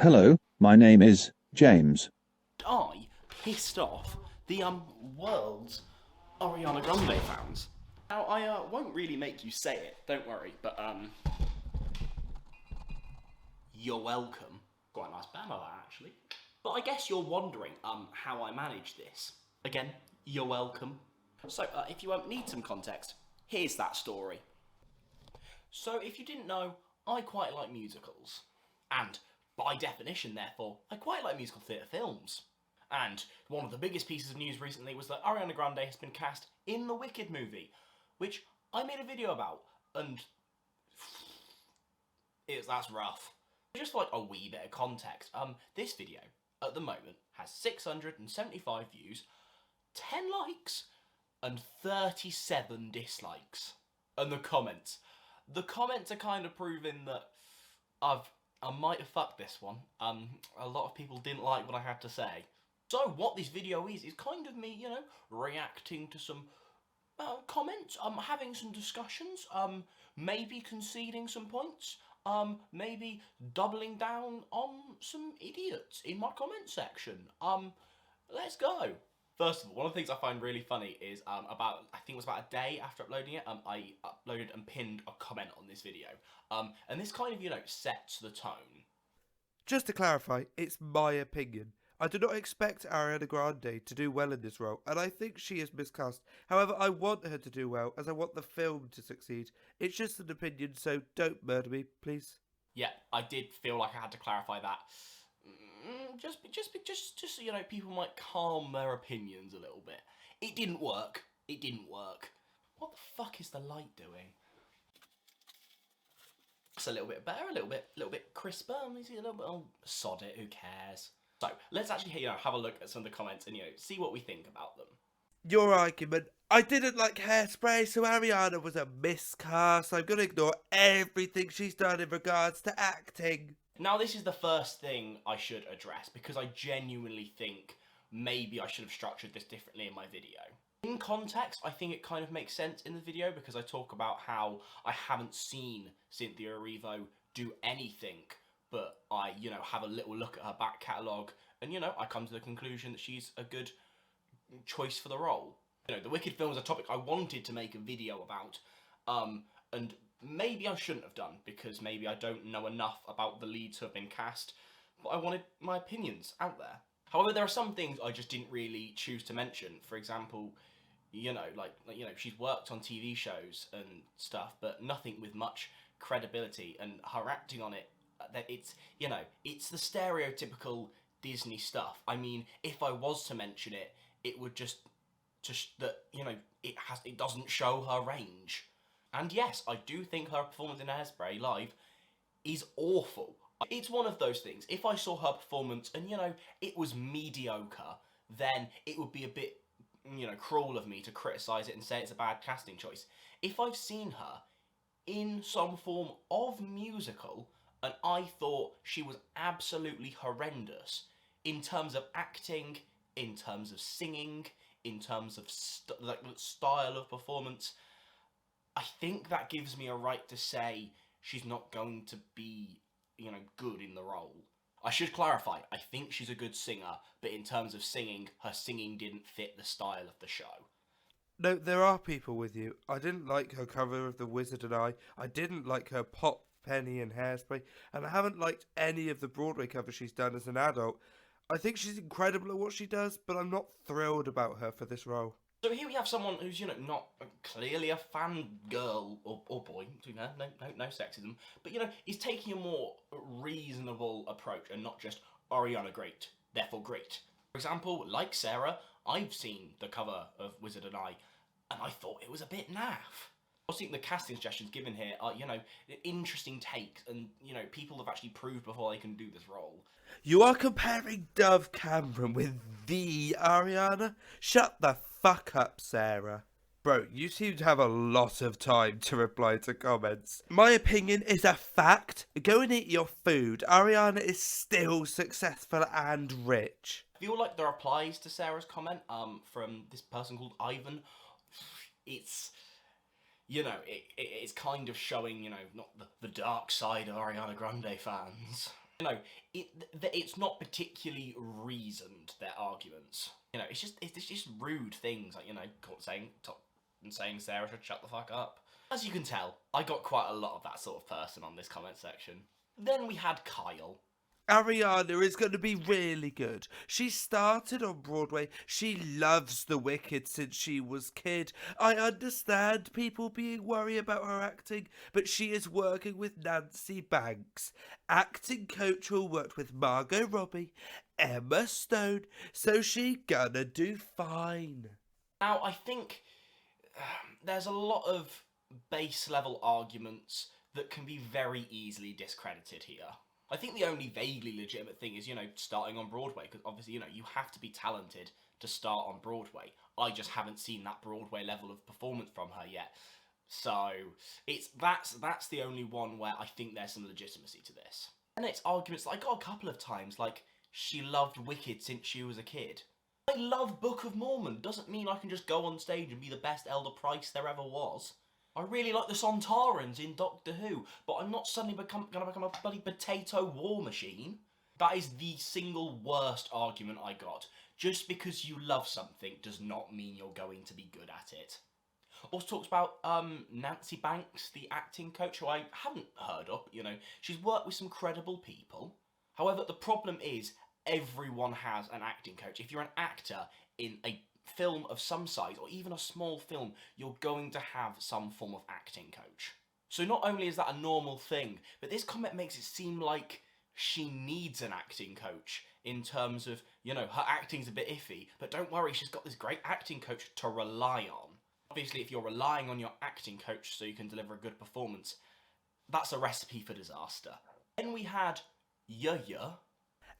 Hello, my name is James. I pissed off the world's Ariana Grande fans. Now I won't really make you say it, don't worry, but you're welcome. Quite a nice banner that actually. But I guess you're wondering how I managed this. Again, you're welcome. So if you need some context, here's that story. So if you didn't know, I quite like musicals. And by definition, therefore, I quite like musical theatre films. And one of the biggest pieces of news recently was that Ariana Grande has been cast in the Wicked movie, which I made a video about, and that's rough. Just for like a wee bit of context, this video at the moment has 675 views, 10 likes, and 37 dislikes. And the comments are kind of proving that I might have fucked this one. A lot of people didn't like what I had to say. So what this video is kind of me, reacting to some comments, having some discussions, maybe conceding some points, maybe doubling down on some idiots in my comment section. Let's go. First of all, one of the things I find really funny is I think it was about a day after uploading it, I uploaded and pinned a comment on this video. And this kind of, sets the tone. Just to clarify, it's my opinion. I do not expect Ariana Grande to do well in this role, and I think she is miscast. However, I want her to do well, as I want the film to succeed. It's just an opinion, so don't murder me, please. Yeah, I did feel like I had to clarify that. Just so people might calm their opinions a little bit. It didn't work. What the fuck is the light doing? It's a little bit better, a little bit crisper. A little bit. Oh, sod it. Who cares? So let's actually, have a look at some of the comments and see what we think about them. Your argument. I didn't like Hairspray, so Ariana was a miscast. I'm gonna ignore everything she's done in regards to acting. Now, this is the first thing I should address, because I genuinely think maybe I should have structured this differently in my video. In context, I think it kind of makes sense in the video, because I talk about how I haven't seen Cynthia Erivo do anything, but I, have a little look at her back catalogue, and, I come to the conclusion that she's a good choice for the role. The Wicked film is a topic I wanted to make a video about, and maybe I shouldn't have done, because maybe I don't know enough about the leads who have been cast, but I wanted my opinions out there. However, there are some things I just didn't really choose to mention. For example, she's worked on TV shows and stuff, but nothing with much credibility, and her acting on it, that it's the stereotypical Disney stuff. I mean, if I was to mention it, it would just that, it doesn't show her range. And yes, I do think her performance in Hairspray live is awful. It's one of those things. If I saw her performance and, it was mediocre, then it would be a bit, cruel of me to criticise it and say it's a bad casting choice. If I've seen her in some form of musical and I thought she was absolutely horrendous in terms of acting, in terms of singing, in terms of style of performance, I think that gives me a right to say she's not going to be, good in the role. I should clarify, I think she's a good singer, but in terms of singing, her singing didn't fit the style of the show. No, there are people with you. I didn't like her cover of The Wizard and I didn't like her pop Penny and Hairspray, and I haven't liked any of the Broadway covers she's done as an adult. I think she's incredible at what she does, but I'm not thrilled about her for this role. So here we have someone who's, not clearly a fangirl or boy, no sexism, but, is taking a more reasonable approach and not just Ariana great, therefore great. For example, like Sarah, I've seen the cover of Wizard and I thought it was a bit naff. I think the casting suggestions given here are, interesting takes and, people have actually proved before they can do this role. You are comparing Dove Cameron with the Ariana? Shut the fuck up, Sarah. Bro, you seem to have a lot of time to reply to comments. My opinion is a fact. Go and eat your food. Ariana is still successful and rich. I feel like the replies to Sarah's comment from this person called Ivan, it's... it's kind of showing, not the dark side of Ariana Grande fans. You know, it's not particularly reasoned, their arguments. You know, it's just rude things, like, you know, saying Sarah should shut the fuck up. As you can tell, I got quite a lot of that sort of person on this comment section. Then we had Kyle. Ariana is going to be really good. She started on Broadway. She loves The Wicked since she was kid. I understand people being worried about her acting, but she is working with Nancy Banks. Acting coach who worked with Margot Robbie, Emma Stone, so she gonna do fine. Now, I think there's a lot of base level arguments that can be very easily discredited here. I think the only vaguely legitimate thing is, you know, starting on Broadway, because obviously, you know, you have to be talented to start on Broadway. I just haven't seen that Broadway level of performance from her yet. So that's the only one where I think there's some legitimacy to this. And it's arguments that I got a couple of times, like, she loved Wicked since she was a kid. I love Book of Mormon. Doesn't mean I can just go on stage and be the best Elder Price there ever was. I really like the Sontarans in Doctor Who, but I'm not suddenly gonna become a bloody potato war machine. That is the single worst argument I got. Just because you love something does not mean you're going to be good at it. Also talks about Nancy Banks, the acting coach, who I haven't heard of. You know, she's worked with some credible people. However, the problem is everyone has an acting coach. If you're an actor in a film of some size, or even a small film, you're going to have some form of acting coach. So not only is that a normal thing, but this comment makes it seem like she needs an acting coach in terms of, you know, her acting's a bit iffy, but don't worry, she's got this great acting coach to rely on. Obviously, if you're relying on your acting coach so you can deliver a good performance, that's a recipe for disaster. Then we had Yuya.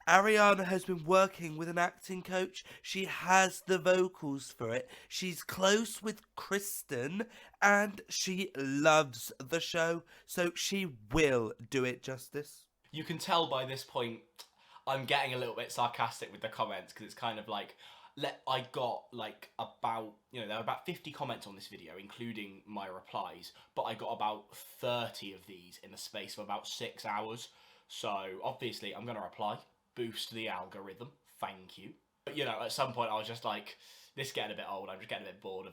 Ariana has been working with an acting coach. She has the vocals for it. She's close with Kristen and she loves the show, so she will do it justice. You can tell by this point I'm getting a little bit sarcastic with the comments, because it's kind of like, I got like about, you know, there were about 50 comments on this video, including my replies, but I got about 30 of these in the space of about 6 hours. So obviously I'm going to reply. Boost the algorithm, thank you. But, you know, at some point I was just like, this is getting a bit old, I'm just getting a bit bored of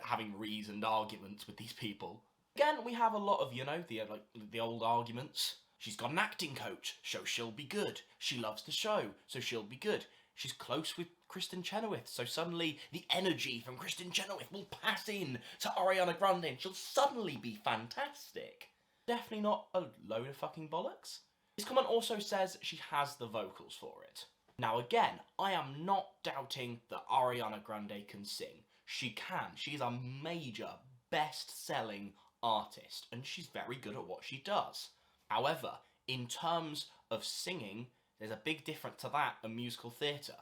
having reasoned arguments with these people. Again, we have a lot of, you know, the old arguments. She's got an acting coach, so she'll be good. She loves the show, so she'll be good. She's close with Kristen Chenoweth, so suddenly the energy from Kristen Chenoweth will pass in to Ariana Grande and she'll suddenly be fantastic. Definitely not a load of fucking bollocks. This comment also says she has the vocals for it. Now again, I am not doubting that Ariana Grande can sing. She can. She's a major, best-selling artist, and she's very good at what she does. However, in terms of singing, there's a big difference to that and musical theatre.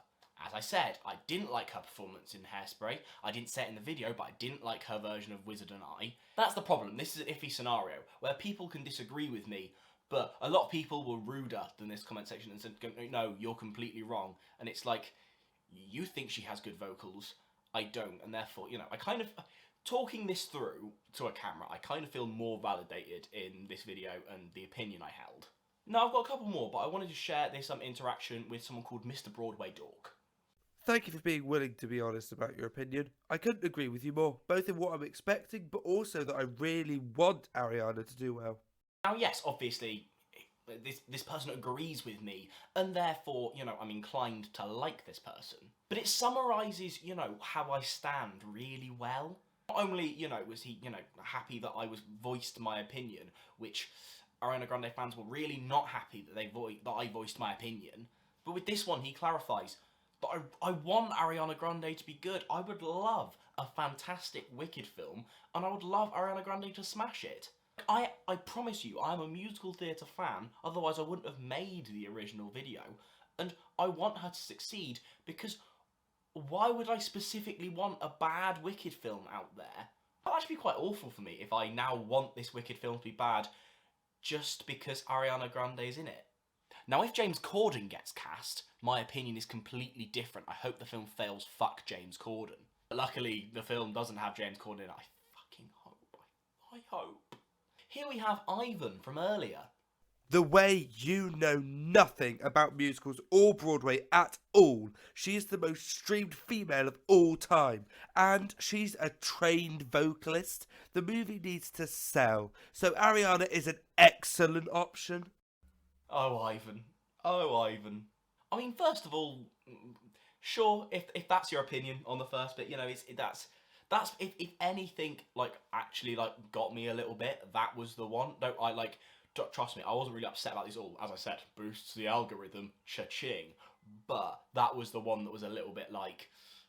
As I said, I didn't like her performance in Hairspray. I didn't say it in the video, but I didn't like her version of Wizard and I. That's the problem. This is an iffy scenario where people can disagree with me, but a lot of people were ruder than this comment section and said, no, you're completely wrong. And it's like, you think she has good vocals, I don't. And therefore, you know, I kind of, talking this through to a camera, I kind of feel more validated in this video and the opinion I held. Now, I've got a couple more, but I wanted to share this interaction with someone called Mr. Broadway Dork. Thank you for being willing to be honest about your opinion. I couldn't agree with you more, both in what I'm expecting, but also that I really want Ariana to do well. Now, yes, obviously, this person agrees with me, and therefore, you know, I'm inclined to like this person. But it summarises, you know, how I stand really well. Not only, you know, was he, you know, happy that I voiced my opinion, which Ariana Grande fans were really not happy that I voiced my opinion, but with this one, he clarifies, but I want Ariana Grande to be good. I would love a fantastic Wicked film, and I would love Ariana Grande to smash it. I promise you, I'm a musical theatre fan, otherwise I wouldn't have made the original video, and I want her to succeed, because why would I specifically want a bad Wicked film out there? That'd actually be quite awful for me if I now want this Wicked film to be bad just because Ariana Grande is in it. Now, if James Corden gets cast, my opinion is completely different. I hope the film fails. Fuck James Corden. But luckily, the film doesn't have James Corden in it. I fucking hope. I hope. Here we have Ivan from earlier. The way you know nothing about musicals or Broadway at all. She is the most streamed female of all time, and she's a trained vocalist. The movie needs to sell, so Ariana is an excellent option. Oh, Ivan. Oh, Ivan. I mean, first of all, sure, if that's your opinion on the first bit, you know, that's if anything like actually like got me a little bit, that was the one. No, I like trust me, I wasn't really upset about these all. As I said, boosts the algorithm, cha-ching. But that was the one that was a little bit like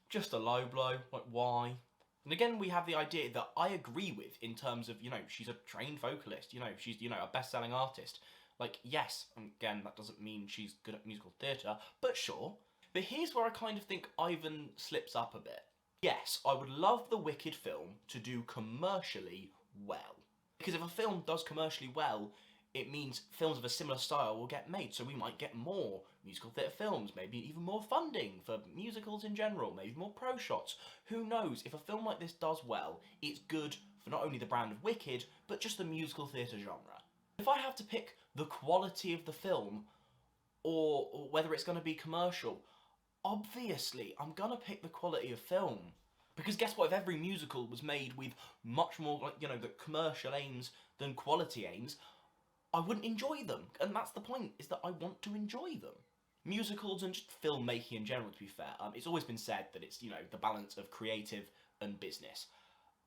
just a low blow. Like why? And again, we have the idea that I agree with in terms of, you know, she's a trained vocalist. You know, she's, you know, a best-selling artist. Like, yes, again, that doesn't mean she's good at musical theatre, but sure. But here's where I kind of think Ivan slips up a bit. Yes, I would love the Wicked film to do commercially well. Because if a film does commercially well, it means films of a similar style will get made, so we might get more musical theatre films, maybe even more funding for musicals in general, maybe more pro shots. Who knows? If a film like this does well, it's good for not only the brand of Wicked, but just the musical theatre genre. If I have to pick the quality of the film, or whether it's going to be commercial, obviously I'm going to pick the quality of film. Because guess what, if every musical was made with much more, like, you know, the commercial aims than quality aims, I wouldn't enjoy them. And that's the point, is that I want to enjoy them. Musicals and just filmmaking in general, to be fair, it's always been said that it's, you know, the balance of creative and business.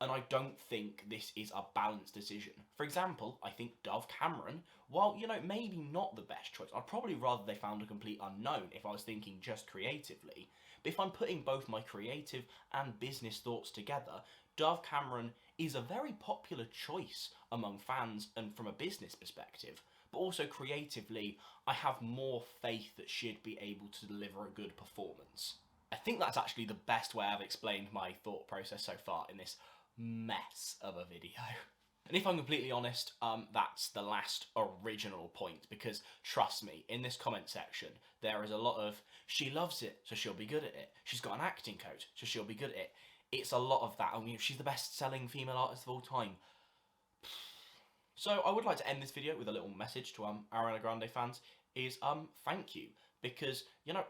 And I don't think this is a balanced decision. For example, I think Dove Cameron, while, you know, maybe not the best choice, I'd probably rather they found a complete unknown if I was thinking just creatively. But if I'm putting both my creative and business thoughts together, Dove Cameron is a very popular choice among fans and from a business perspective. But also creatively, I have more faith that she'd be able to deliver a good performance. I think that's actually the best way I've explained my thought process so far in this mess of a video. And if I'm completely honest, that's the last original point, because trust me, in this comment section, there is a lot of, she loves it, so she'll be good at it. She's got an acting coach, so she'll be good at it. It's a lot of that. I mean, she's the best-selling female artist of all time. So I would like to end this video with a little message to Ariana Grande fans, is thank you. Because, you know,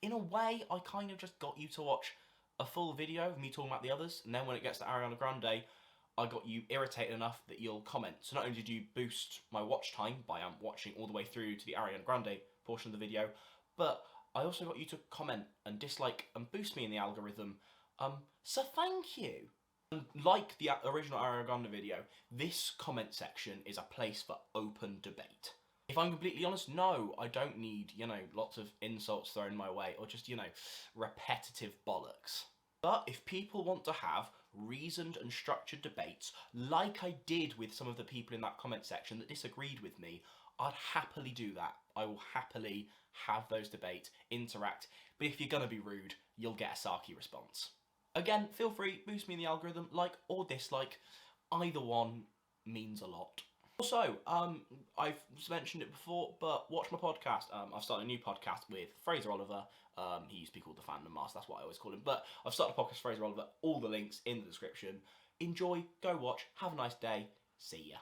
in a way, I kind of just got you to watch a full video of me talking about the others, and then when it gets to Ariana Grande, I got you irritated enough that you'll comment. So not only did you boost my watch time by watching all the way through to the Ariana Grande portion of the video, but I also got you to comment and dislike and boost me in the algorithm. So thank you. And like the original Ariana Grande video, this comment section is a place for open debate. If I'm completely honest, no, I don't need, you know, lots of insults thrown my way or just, you know, repetitive bollocks. But if people want to have reasoned and structured debates, like I did with some of the people in that comment section that disagreed with me, I'd happily do that. I will happily have those debates, interact, but if you're gonna be rude, you'll get a sarky response. Again, feel free, boost me in the algorithm, like or dislike, either one means a lot. Also, I've mentioned it before, but watch my podcast. I've started a new podcast with Fraser Oliver. He used to be called the Fandom Master, that's what I always call him. But I've started a podcast with Fraser Oliver, all the links in the description. Enjoy, go watch, have a nice day, see ya.